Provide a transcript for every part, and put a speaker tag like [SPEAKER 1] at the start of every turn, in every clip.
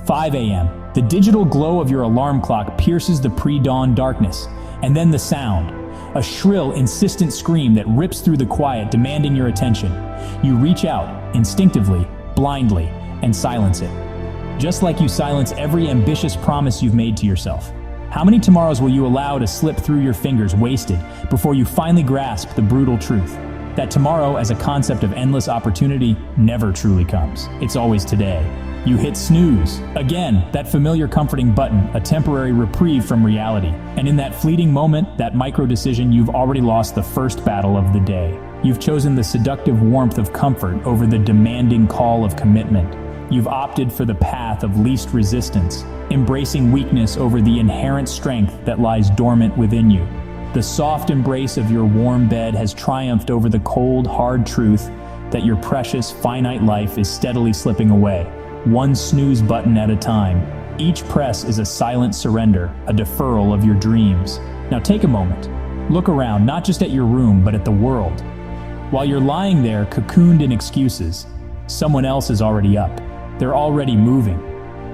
[SPEAKER 1] 5 a.m. The digital glow of your alarm clock pierces the pre-dawn darkness, and then the sound. A shrill, insistent scream that rips through the quiet, demanding your attention. You reach out, instinctively, blindly, and silence it. Just like you silence every ambitious promise you've made to yourself. How many tomorrows will you allow to slip through your fingers wasted before you finally grasp the brutal truth? That tomorrow, as a concept of endless opportunity, never truly comes. It's always today. You hit snooze. Again, that familiar comforting button, a temporary reprieve from reality. And in that fleeting moment, that micro-decision, you've already lost the first battle of the day. You've chosen the seductive warmth of comfort over the demanding call of commitment. You've opted for the path of least resistance, embracing weakness over the inherent strength that lies dormant within you. The soft embrace of your warm bed has triumphed over the cold, hard truth that your precious, finite life is steadily slipping away, one snooze button at a time. Each press is a silent surrender, a deferral of your dreams. Now take a moment. Look around, not just at your room, but at the world. While you're lying there, cocooned in excuses, someone else is already up. They're already moving.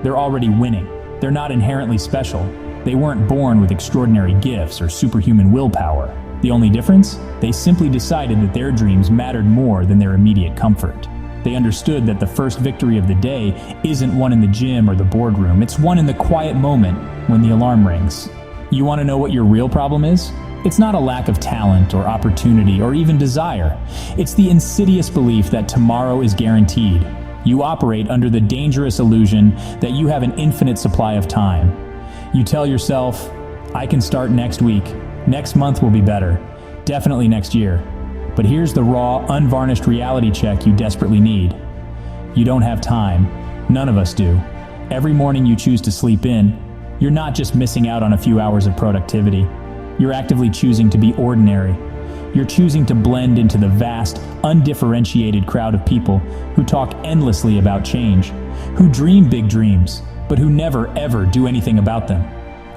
[SPEAKER 1] They're already winning. They're not inherently special. They weren't born with extraordinary gifts or superhuman willpower. The only difference? They simply decided that their dreams mattered more than their immediate comfort. They understood that the first victory of the day isn't one in the gym or the boardroom. It's one in the quiet moment when the alarm rings. You want to know what your real problem is? It's not a lack of talent or opportunity or even desire. It's the insidious belief that tomorrow is guaranteed. You operate under the dangerous illusion that you have an infinite supply of time. You tell yourself, I can start next week, next month will be better, definitely next year. But here's the raw, unvarnished reality check you desperately need. You don't have time. None of us do. Every morning you choose to sleep in, you're not just missing out on a few hours of productivity. You're actively choosing to be ordinary. You're choosing to blend into the vast, undifferentiated crowd of people who talk endlessly about change, who dream big dreams, but who never ever do anything about them.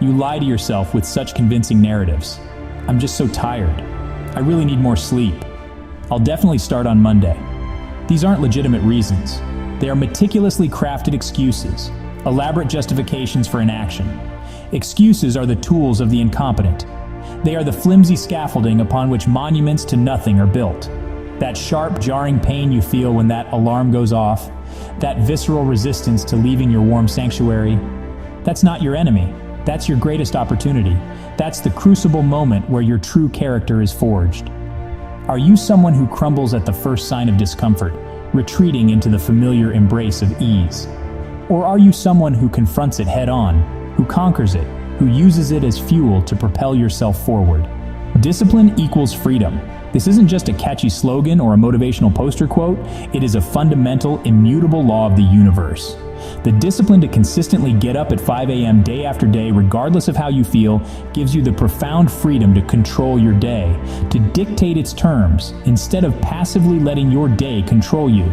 [SPEAKER 1] You lie to yourself with such convincing narratives. I'm just so tired. I really need more sleep. I'll definitely start on Monday. These aren't legitimate reasons. They are meticulously crafted excuses, elaborate justifications for inaction. Excuses are the tools of the incompetent. They are the flimsy scaffolding upon which monuments to nothing are built. That sharp, jarring pain you feel when that alarm goes off, that visceral resistance to leaving your warm sanctuary, that's not your enemy. That's your greatest opportunity. That's the crucible moment where your true character is forged. Are you someone who crumbles at the first sign of discomfort, retreating into the familiar embrace of ease? Or are you someone who confronts it head-on, who conquers it, who uses it as fuel to propel yourself forward? Discipline equals freedom. This isn't just a catchy slogan or a motivational poster quote. It is a fundamental, immutable law of the universe. The discipline to consistently get up at 5 a.m. day after day, regardless of how you feel, gives you the profound freedom to control your day, to dictate its terms, instead of passively letting your day control you.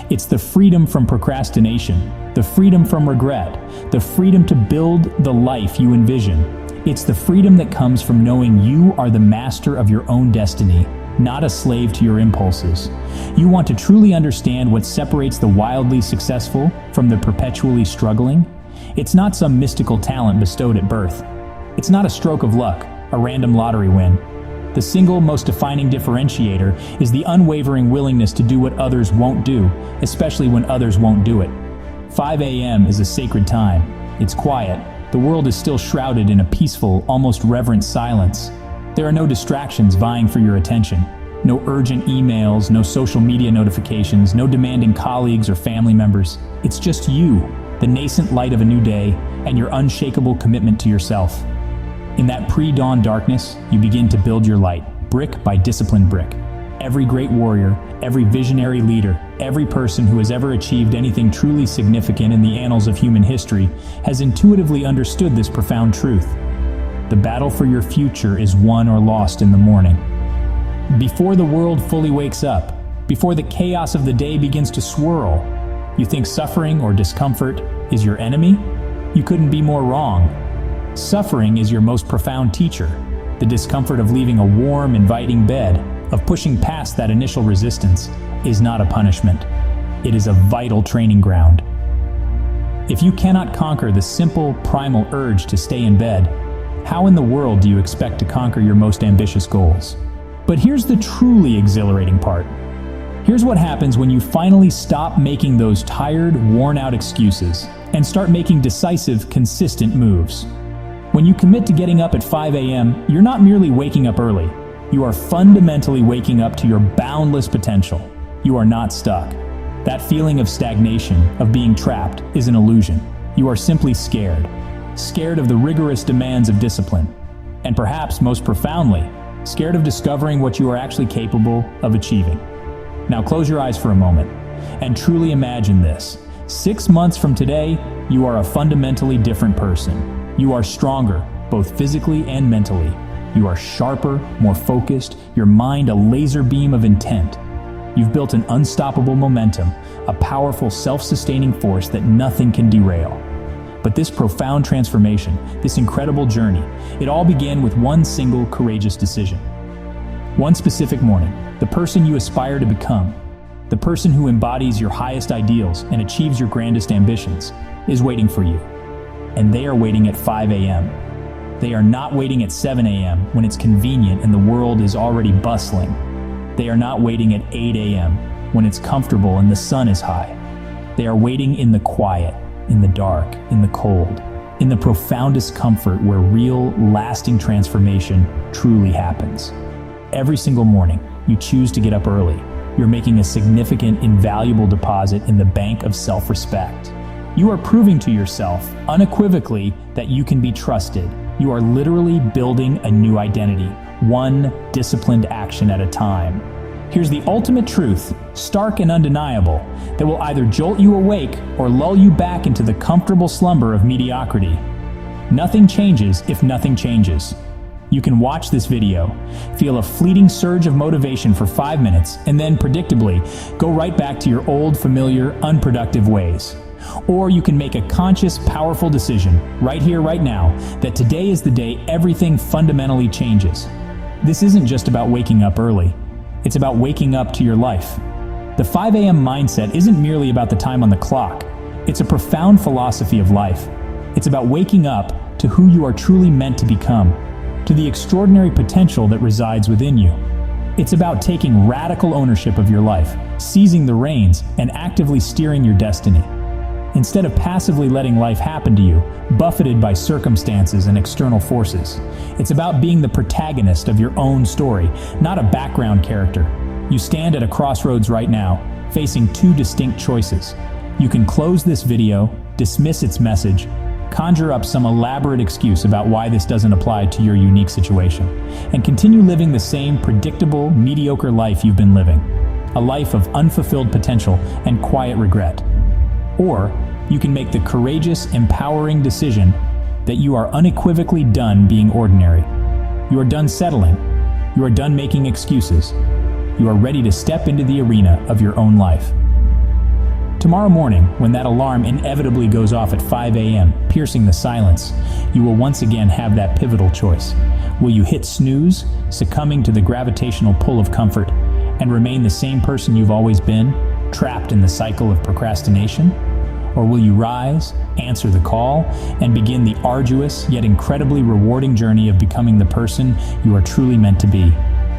[SPEAKER 1] It's the freedom from procrastination, the freedom from regret, the freedom to build the life you envision. It's the freedom that comes from knowing you are the master of your own destiny, not a slave to your impulses. You want to truly understand what separates the wildly successful from the perpetually struggling? It's not some mystical talent bestowed at birth. It's not a stroke of luck, a random lottery win. The single most defining differentiator is the unwavering willingness to do what others won't do, especially when others won't do it. 5 a.m. is a sacred time. It's quiet. The world is still shrouded in a peaceful, almost reverent silence. There are no distractions vying for your attention. No urgent emails, no social media notifications, no demanding colleagues or family members. It's just you, the nascent light of a new day, and your unshakable commitment to yourself. In that pre-dawn darkness, you begin to build your light, brick by disciplined brick. Every great warrior, every visionary leader, every person who has ever achieved anything truly significant in the annals of human history has intuitively understood this profound truth. The battle for your future is won or lost in the morning. Before the world fully wakes up, before the chaos of the day begins to swirl, you think suffering or discomfort is your enemy? You couldn't be more wrong. Suffering is your most profound teacher. The discomfort of leaving a warm, inviting bed, of pushing past that initial resistance, is not a punishment. It is a vital training ground. If you cannot conquer the simple, primal urge to stay in bed, how in the world do you expect to conquer your most ambitious goals? But here's the truly exhilarating part. Here's what happens when you finally stop making those tired, worn-out excuses and start making decisive, consistent moves. When you commit to getting up at 5 a.m., you're not merely waking up early. You are fundamentally waking up to your boundless potential. You are not stuck. That feeling of stagnation, of being trapped, is an illusion. You are simply scared. Scared of the rigorous demands of discipline. And perhaps most profoundly, scared of discovering what you are actually capable of achieving. Now close your eyes for a moment and truly imagine this. 6 months from today, you are a fundamentally different person. You are stronger, both physically and mentally. You are sharper, more focused, your mind a laser beam of intent. You've built an unstoppable momentum, a powerful self-sustaining force that nothing can derail. But this profound transformation, this incredible journey, it all began with one single courageous decision. One specific morning, the person you aspire to become, the person who embodies your highest ideals and achieves your grandest ambitions, is waiting for you. And they are waiting at 5 a.m. They are not waiting at 7 a.m. when it's convenient and the world is already bustling. They are not waiting at 8 a.m. when it's comfortable and the sun is high. They are waiting in the quiet, in the dark, in the cold, in the profoundest comfort where real, lasting transformation truly happens. Every single morning, you choose to get up early. You're making a significant, invaluable deposit in the bank of self-respect. You are proving to yourself, unequivocally, that you can be trusted. You are literally building a new identity, one disciplined action at a time. Here's the ultimate truth, stark and undeniable, that will either jolt you awake or lull you back into the comfortable slumber of mediocrity. Nothing changes if nothing changes. You can watch this video, feel a fleeting surge of motivation for 5 minutes, and then, predictably, go right back to your old, familiar, unproductive ways. Or you can make a conscious, powerful decision, right here, right now, that today is the day everything fundamentally changes. This isn't just about waking up early. It's about waking up to your life. The 5 a.m. mindset isn't merely about the time on the clock. It's a profound philosophy of life. It's about waking up to who you are truly meant to become, to the extraordinary potential that resides within you. It's about taking radical ownership of your life, seizing the reins, and actively steering your destiny. Instead of passively letting life happen to you, buffeted by circumstances and external forces. It's about being the protagonist of your own story, not a background character. You stand at a crossroads right now, facing two distinct choices. You can close this video, dismiss its message, conjure up some elaborate excuse about why this doesn't apply to your unique situation, and continue living the same predictable, mediocre life you've been living. A life of unfulfilled potential and quiet regret. Or you can make the courageous, empowering decision that you are unequivocally done being ordinary. You are done settling. You are done making excuses. You are ready to step into the arena of your own life. Tomorrow morning, when that alarm inevitably goes off at 5 a.m., piercing the silence, you will once again have that pivotal choice. Will you hit snooze, succumbing to the gravitational pull of comfort, and remain the same person you've always been, trapped in the cycle of procrastination? Or will you rise, answer the call, and begin the arduous yet incredibly rewarding journey of becoming the person you are truly meant to be?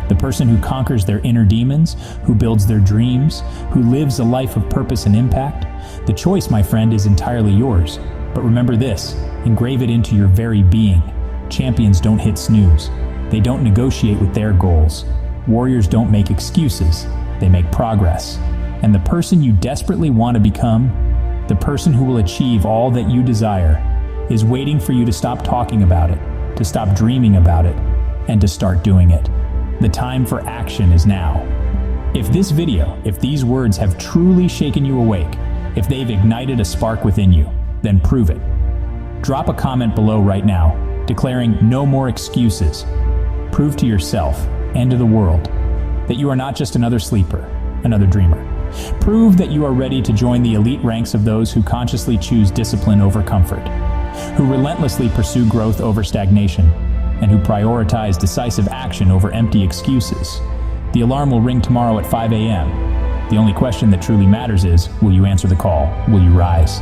[SPEAKER 1] The person who conquers their inner demons, who builds their dreams, who lives a life of purpose and impact? The choice, my friend, is entirely yours. But remember this, engrave it into your very being. Champions don't hit snooze. They don't negotiate with their goals. Warriors don't make excuses. They make progress. And the person you desperately want to become, the person who will achieve all that you desire, is waiting for you to stop talking about it, to stop dreaming about it, and to start doing it. The time for action is now. If this video, if these words have truly shaken you awake, if they've ignited a spark within you, then prove it. Drop a comment below right now, declaring no more excuses. Prove to yourself and to the world that you are not just another sleeper, another dreamer. Prove that you are ready to join the elite ranks of those who consciously choose discipline over comfort, who relentlessly pursue growth over stagnation, and who prioritize decisive action over empty excuses. The alarm will ring tomorrow at 5 a.m. The only question that truly matters is, will you answer the call? Will you rise?